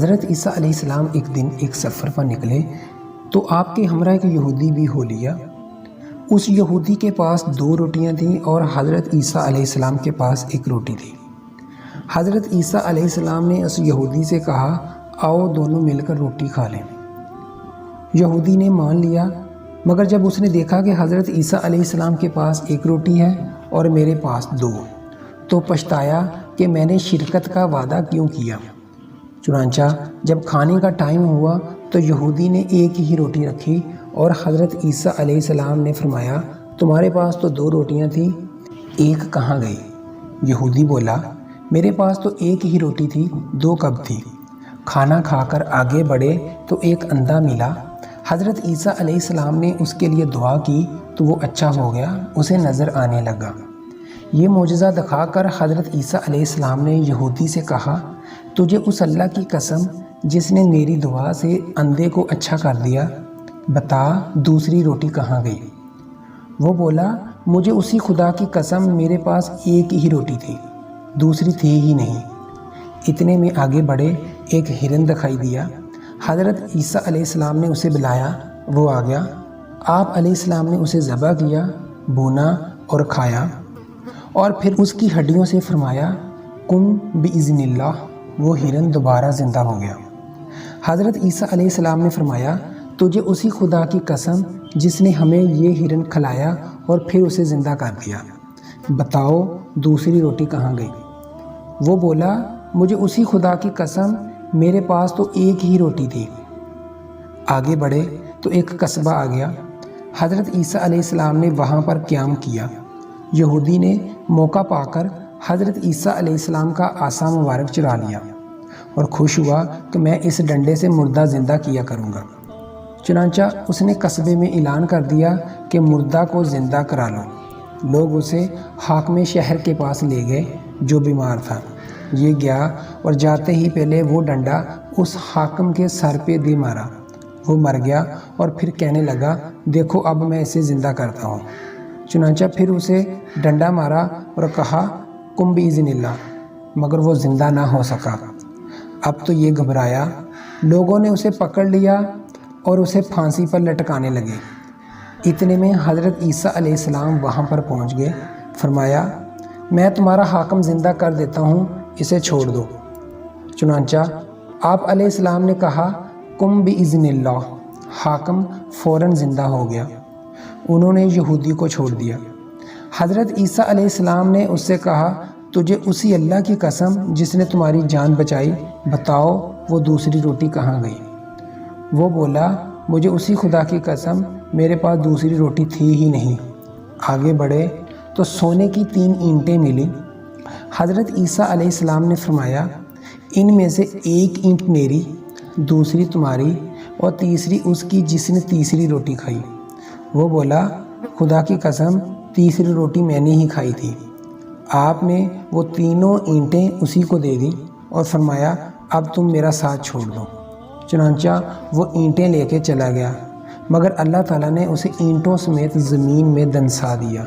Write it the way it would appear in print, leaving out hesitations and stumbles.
حضرت عیسیٰ علیہ السلام ایک دن ایک سفر پر نکلے تو آپ کے ہمراہ ایک یہودی بھی ہو لیا۔ اس یہودی کے پاس 2 روٹیاں تھیں اور حضرت عیسیٰ علیہ السلام کے پاس 1 روٹی تھی۔ حضرت عیسیٰ علیہ السلام نے اس یہودی سے کہا، آؤ دونوں مل کر روٹی کھا لیں۔ یہودی نے مان لیا، مگر جب اس نے دیکھا کہ حضرت عیسیٰ علیہ السلام کے پاس 1 روٹی ہے اور میرے پاس 2، تو پچھتایا کہ میں نے شرکت کا وعدہ کیوں کیا۔ چنانچہ جب کھانے کا ٹائم ہوا تو یہودی نے 1 ہی روٹی رکھی اور حضرت عیسیٰ علیہ السلام نے فرمایا، تمہارے پاس تو 2 روٹیاں تھیں، 1 کہاں گئی؟ یہودی بولا، میرے پاس تو 1 ہی روٹی تھی، 2 کب تھی؟ کھانا کھا کر آگے بڑھے تو ایک اندھا ملا۔ حضرت عیسیٰ علیہ السلام نے اس کے لیے دعا کی تو وہ اچھا ہو گیا، اسے نظر آنے لگا۔ یہ معجزہ دکھا کر حضرت عیسیٰ علیہ السلام نے یہودی سے کہا، تجھے اس اللہ کی قسم جس نے میری دعا سے اندھے کو اچھا کر دیا، بتا دوسری روٹی کہاں گئی؟ وہ بولا، مجھے اسی خدا کی قسم میرے پاس 1 ہی روٹی تھی، دوسری تھی ہی نہیں۔ اتنے میں آگے بڑھے ایک ہرن دکھائی دیا۔ حضرت عیسیٰ علیہ السلام نے اسے بلایا، وہ آ گیا۔ آپ علیہ السلام نے اسے ذبح کیا، بھونا اور کھایا، اور پھر اس کی ہڈیوں سے فرمایا، کن بِإِذْنِ اللہ۔ وہ ہرن دوبارہ زندہ ہو گیا۔ حضرت عیسیٰ علیہ السلام نے فرمایا، تجھے اسی خدا کی قسم جس نے ہمیں یہ ہرن کھلایا اور پھر اسے زندہ کر دیا، بتاؤ دوسری روٹی کہاں گئی؟ وہ بولا، مجھے اسی خدا کی قسم میرے پاس تو 1 ہی روٹی تھی۔ آگے بڑھے تو ایک قصبہ آ گیا۔ حضرت عیسیٰ علیہ السلام نے وہاں پر قیام کیا۔ یہودی نے موقع پا کر حضرت عیسیٰ علیہ السلام کا عصا مبارک چرا لیا اور خوش ہوا کہ میں اس ڈنڈے سے مردہ زندہ کیا کروں گا۔ چنانچہ اس نے قصبے میں اعلان کر دیا کہ مردہ کو زندہ کرا لو۔ لوگ اسے حاکم شہر کے پاس لے گئے جو بیمار تھا۔ یہ گیا اور جاتے ہی پہلے وہ ڈنڈا اس حاکم کے سر پہ دے مارا۔ وہ مر گیا اور پھر کہنے لگا، دیکھو اب میں اسے زندہ کرتا ہوں۔ چنانچہ پھر اسے ڈنڈا مارا اور کہا، قم بِإِذْنِ اللہ، مگر وہ زندہ نہ ہو سکا۔ اب تو یہ گھبرایا، لوگوں نے اسے پکڑ لیا اور اسے پھانسی پر لٹکانے لگے۔ اتنے میں حضرت عیسیٰ علیہ السلام وہاں پر پہنچ گئے۔ فرمایا، میں تمہارا حاکم زندہ کر دیتا ہوں، اسے چھوڑ دو۔ چنانچہ آپ علیہ السلام نے کہا، قم بِإِذْنِ اللہ۔ حاکم فوراً زندہ ہو گیا۔ انہوں نے یہودی کو چھوڑ دیا۔ حضرت عیسیٰ علیہ السلام نے اس سے کہا، تجھے اسی اللہ کی قسم جس نے تمہاری جان بچائی، بتاؤ وہ دوسری روٹی کہاں گئی؟ وہ بولا، مجھے اسی خدا کی قسم میرے پاس دوسری روٹی تھی ہی نہیں۔ آگے بڑھے تو سونے کی 3 اینٹیں ملی۔ حضرت عیسیٰ علیہ السلام نے فرمایا، ان میں سے 1 اینٹ میری، دوسری تمہاری اور تیسری اس کی جس نے تیسری روٹی کھائی۔ وہ بولا، خدا کی قسم تیسری روٹی میں نے ہی کھائی تھی۔ آپ نے وہ 3 اینٹیں اسی کو دے دیں اور فرمایا، اب تم میرا ساتھ چھوڑ دو۔ چنانچہ وہ اینٹیں لے کے چلا گیا، مگر اللہ تعالیٰ نے اسے اینٹوں سمیت زمین میں دنسا دیا۔